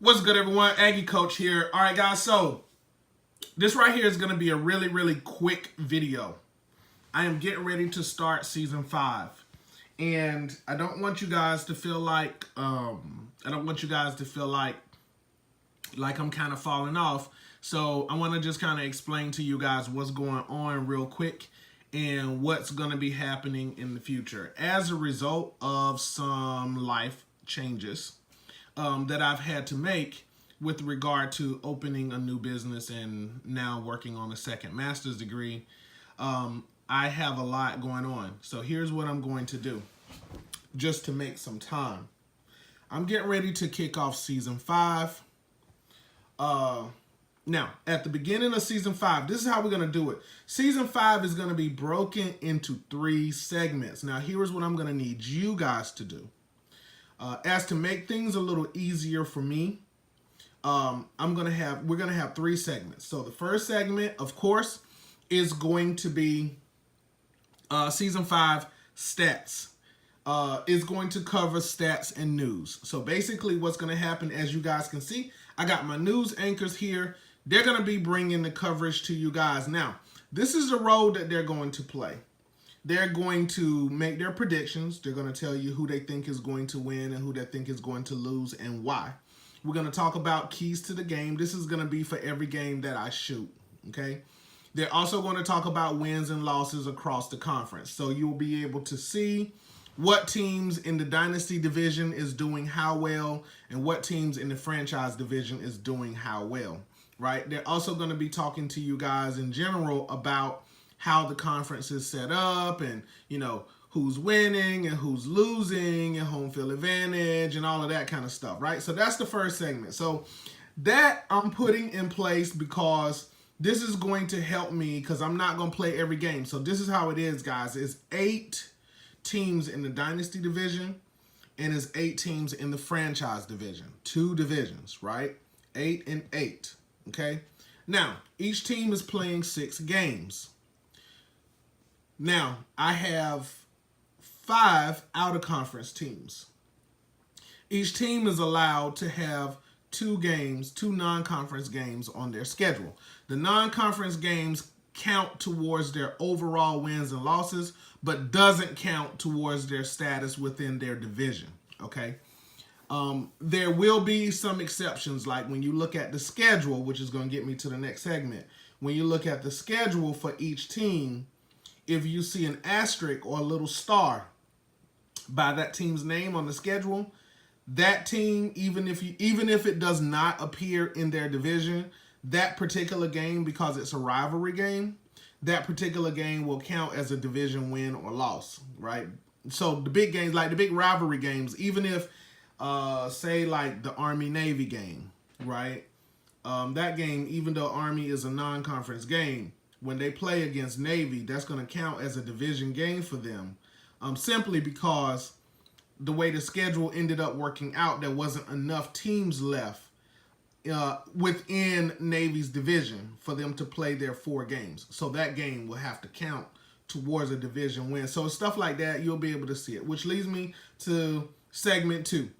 What's good, everyone? Aggie Coach here. All right, guys, so this right here is going to be a really quick video. I am getting ready to start season 5. And I don't want you guys to feel like I'm kind of falling off. So I want to just kind of explain to you guys what's going on real quick and what's going to be happening in the future as a result of some life changes that I've had to make with regard to opening a new business and now working on a second master's degree. I have a lot going on. So here's what I'm going to do just to make some time. I'm getting ready to kick off season 5. Now, at the beginning of season 5, this is how we're going to do it. Season 5 is going to be broken into 3 segments. Now, here's what I'm going to need you guys to do. As to make things a little easier for me, we're gonna have 3 segments. So the first segment, of course, is going to be season 5 stats. Is going to cover stats and news. So basically, what's going to happen, as you guys can see, I got my news anchors here. They're going to be bringing the coverage to you guys. Now, this is the role that they're going to play. They're going to make their predictions. They're going to tell you who they think is going to win and who they think is going to lose and why. We're going to talk about keys to the game. This is going to be for every game that I shoot, okay? They're also going to talk about wins and losses across the conference. So you'll be able to see what teams in the Dynasty division is doing how well and what teams in the franchise division is doing how well, right? They're also going to be talking to you guys in general about how the conference is set up and, you know, who's winning and who's losing and home field advantage and all of that kind of stuff, right? So that's the first segment. So that I'm putting in place because this is going to help me because I'm not going to play every game. So this is how it is, guys. It's 8 teams in the Dynasty division and it's 8 teams in the franchise division. 2 divisions, right? 8 and 8, okay? Now, each team is playing 6 games. Now, I have 5 out-of-conference teams. Each team is allowed to have 2 non-conference games on their schedule. The non-conference games count towards their overall wins and losses, but doesn't count towards their status within their division, okay? There will be some exceptions, like when you look at the schedule, which is going to get me to the next segment. When you look at the schedule for each team, if you see an asterisk or a little star by that team's name on the schedule, that team, even if it does not appear in their division, that particular game, because it's a rivalry game, that particular game will count as a division win or loss, right? So the big games, like the big rivalry games, even if, say like the Army-Navy game, right? That game, even though Army is a non-conference game, when they play against Navy, that's going to count as a division game for them, simply because the way the schedule ended up working out, there wasn't enough teams left within Navy's division for them to play their 4 games. So that game will have to count towards a division win. So stuff like that, you'll be able to see it, which leads me to segment 2.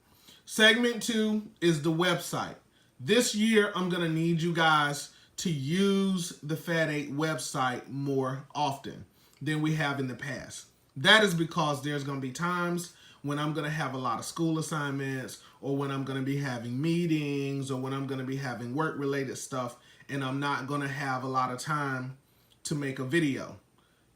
Segment 2 is the website. This year, I'm going to need you guys to use the Fat8 website more often than we have in the past. That is because there's going to be times when I'm going to have a lot of school assignments or when I'm going to be having meetings or when I'm going to be having work-related stuff and I'm not going to have a lot of time to make a video.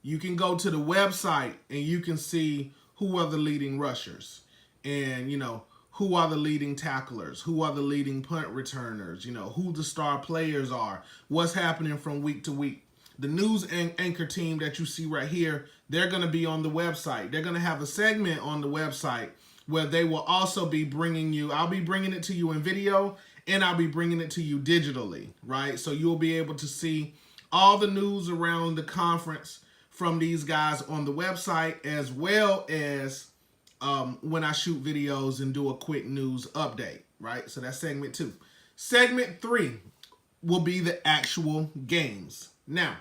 You can go to the website and you can see who are the leading rushers and, you know, who are the leading tacklers, who are the leading punt returners, you know, who the star players are, what's happening from week to week. The news anchor team that you see right here, they're going to be on the website. They're going to have a segment on the website where they will also be bringing you, I'll be bringing it to you in video and I'll be bringing it to you digitally, right? So you'll be able to see all the news around the conference from these guys on the website, as well as when I shoot videos and do a quick news update, right? So that's segment 2. Segment 3 will be the actual games. Now,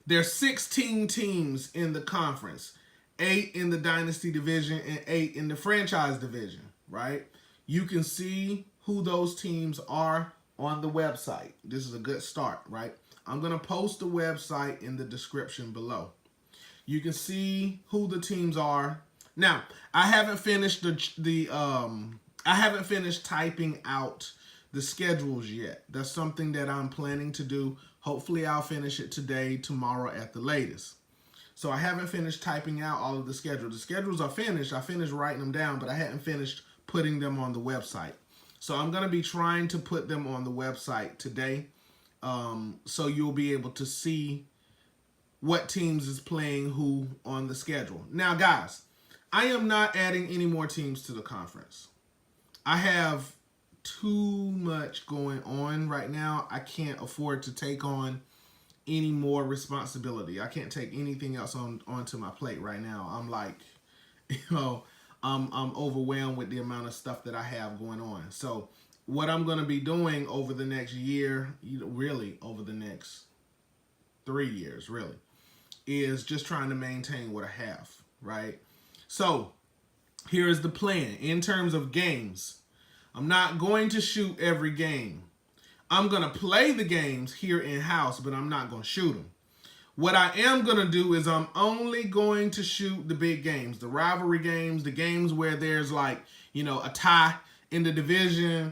there's 16 teams in the conference, 8 in the Dynasty division and 8 in the franchise division, right? You can see who those teams are on the website. This is a good start, right? I'm going to post the website in the description below. You can see who the teams are. Now, I haven't finished I haven't finished typing out the schedules yet. That's something that I'm planning to do. Hopefully, I'll finish it today, tomorrow at the latest. So I haven't finished typing out all of the schedules. The schedules are finished. I finished writing them down, but I hadn't finished putting them on the website. So I'm going to be trying to put them on the website today, so you'll be able to see what teams is playing who on the schedule. Now, guys, I am not adding any more teams to the conference. I have too much going on right now. I can't afford to take on any more responsibility. I can't take anything else onto my plate right now. I'm like, I'm overwhelmed with the amount of stuff that I have going on. So what I'm going to be doing over the next year, really over the next 3 years, really, is just trying to maintain what I have, right? So here's the plan. In terms of games, I'm not going to shoot every game. I'm going to play the games here in-house, but I'm not going to shoot them. What I am going to do is I'm only going to shoot the big games, the rivalry games, the games where there's like, a tie in the division,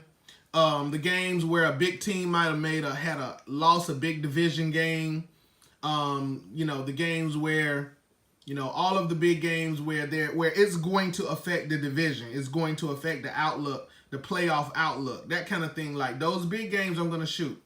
the games where a big team might have lost a big division game, the games where, all of the big games where it's going to affect the division, it's going to affect the outlook, the playoff outlook, that kind of thing. Like those big games I'm going to shoot.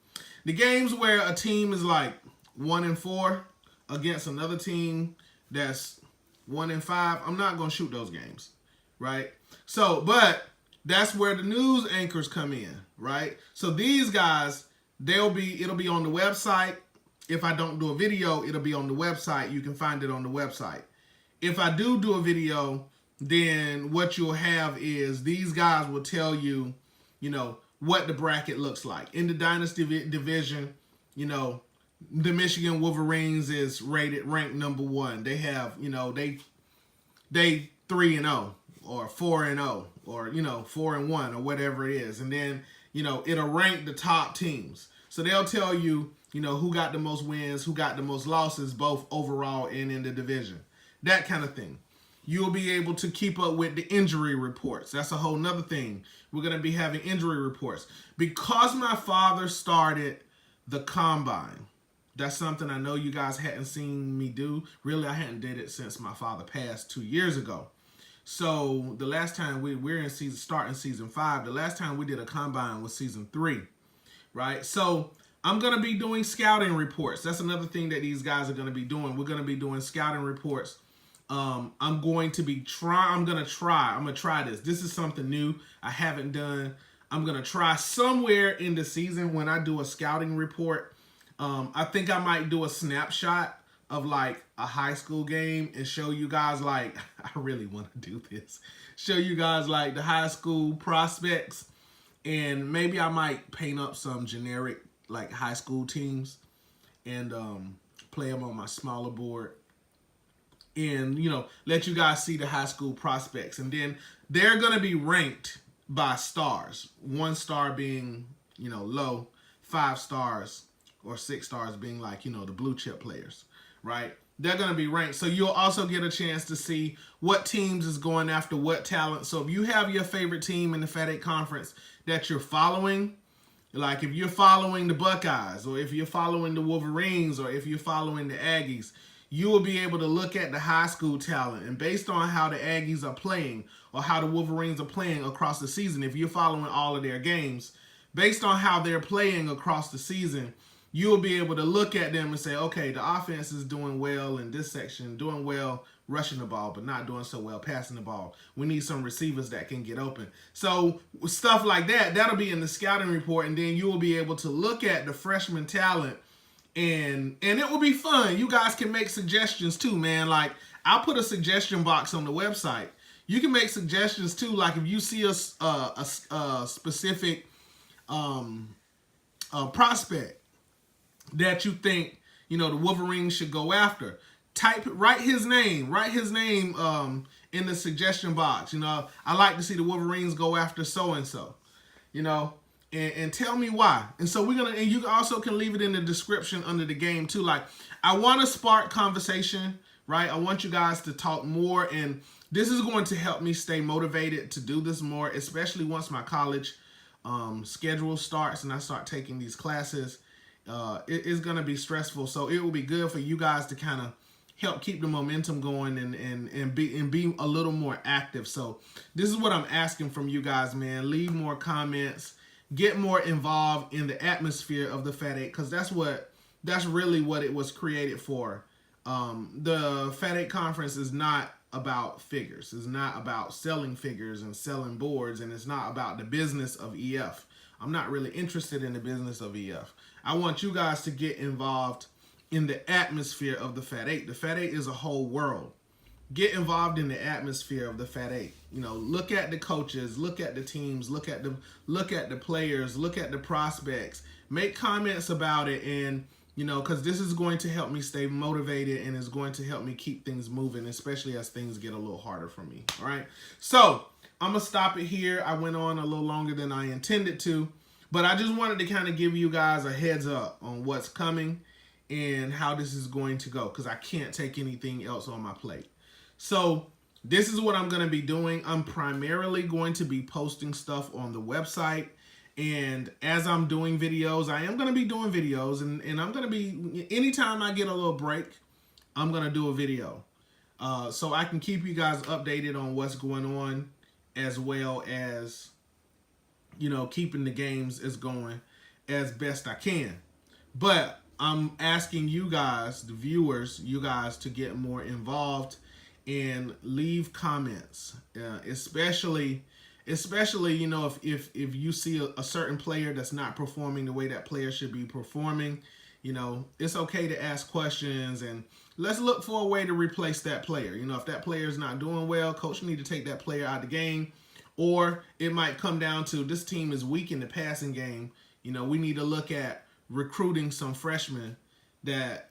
The games where a team is like 1-4 against another team that's 1-5, I'm not going to shoot those games, right? So, but that's where the news anchors come in, right? So these guys, it'll be on the website. If I don't do a video, it'll be on the website. You can find it on the website. If I do a video, then what you'll have is these guys will tell you, what the bracket looks like. In the Dynasty division, the Michigan Wolverines is ranked number 1. They have, they 3-0 or 4-0 or, 4-1 or whatever it is. And then, it'll rank the top teams. So they'll tell you, who got the most wins, who got the most losses, both overall and in the division. That kind of thing. You'll be able to keep up with the injury reports. That's a whole nother thing. We're going to be having injury reports. Because my father started the combine, that's something I know you guys hadn't seen me do. Really, I hadn't did it since my father passed 2 years ago. So the last time we're starting season 5, the last time we did a combine was season 3, right? So I'm going to be doing scouting reports. That's another thing that these guys are going to be doing. We're going to be doing scouting reports. I'm going to try this. This is something new I haven't done. I'm going to try somewhere in the season when I do a scouting report. I think I might do a snapshot of like a high school game and show you guys like, I really want to do this. Show you guys like the high school prospects, and maybe I might paint up some generic like high school teams and play them on my smaller board. And, let you guys see the high school prospects. And then they're going to be ranked by stars. 1 star being, low, 5 stars or 6 stars being like, the blue chip players, right? They're going to be ranked. So you'll also get a chance to see what teams is going after what talent. So if you have your favorite team in the Fat8 conference that you're following, like if you're following the Buckeyes or if you're following the Wolverines or if you're following the Aggies, you will be able to look at the high school talent, and based on how the Aggies are playing or how the Wolverines are playing across the season, if you're following all of their games, based on how they're playing across the season, you'll be able to look at them and say, okay, the offense is doing well in this section, doing well rushing the ball, but not doing so well passing the ball. We need some receivers that can get open. So stuff like that, that'll be in the scouting report, and then you will be able to look at the freshman talent. And it will be fun. You guys can make suggestions too, man. Like, I'll put a suggestion box on the website. You can make suggestions too. Like, if you see a specific prospect that you think, the Wolverines should go after, write his name in the suggestion box. I like to see the Wolverines go after so-and-so. you know, and tell me why. And so we're gonna, and you also can leave it in the description under the game too. Like, I want to spark conversation, right? I want you guys to talk more, and this is going to help me stay motivated to do this more, especially once my college schedule starts and I start taking these classes. It is going to be stressful, so it will be good for you guys to kind of help keep the momentum going and be a little more active. So this is what I'm asking from you guys, man. Leave more comments, get more involved in the atmosphere of the Fat 8, because that's really what it was created for. The Fat 8 conference is not about figures. It's not about selling figures and selling boards, and it's not about the business of EF. I'm not really interested in the business of EF. I want you guys to get involved in the atmosphere of the Fat 8. The Fat 8 is a whole world. Get involved in the atmosphere of the Fat 8. You know, look at the coaches, look at the teams, look at the players, look at the prospects. Make comments about it, and you know, because this is going to help me stay motivated and is going to help me keep things moving, especially as things get a little harder for me. All right. So I'm going to stop it here. I went on a little longer than I intended to, but I just wanted to kind of give you guys a heads up on what's coming and how this is going to go, because I can't take anything else on my plate. So this is what I'm going to be doing. I'm primarily going to be posting stuff on the website. And as I'm doing videos, I am going to be doing videos, and I'm going to be, anytime I get a little break, I'm going to do a video. So I can keep you guys updated on what's going on, as well as, you know, keeping the games as going as best I can. But I'm asking you guys, the viewers, you guys, to get more involved and leave comments, especially, you know, if you see a certain player that's not performing the way that player should be performing, you know, it's okay to ask questions, and let's look for a way to replace that player. You know, if that player is not doing well, coach need to take that player out of the game, or it might come down to this team is weak in the passing game. You know, we need to look at recruiting some freshmen that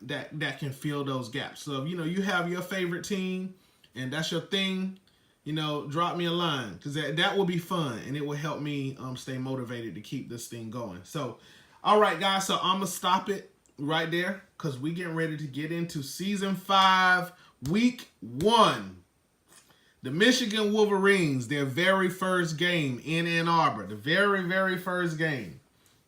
can fill those gaps. So if, you know, you have your favorite team and that's your thing, you know, drop me a line, because that will be fun, and it will help me stay motivated to keep this thing going. So, all right, guys, so I'm going to stop it right there, because we getting ready to get into Season 5, Week 1. The Michigan Wolverines, their very first game in Ann Arbor, the very, very first game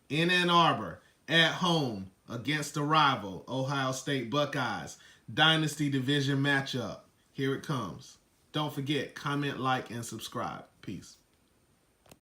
in Ann Arbor at home against the rival, Ohio State Buckeyes. Dynasty Division matchup. Here it comes. Don't forget, comment, like, and subscribe. Peace.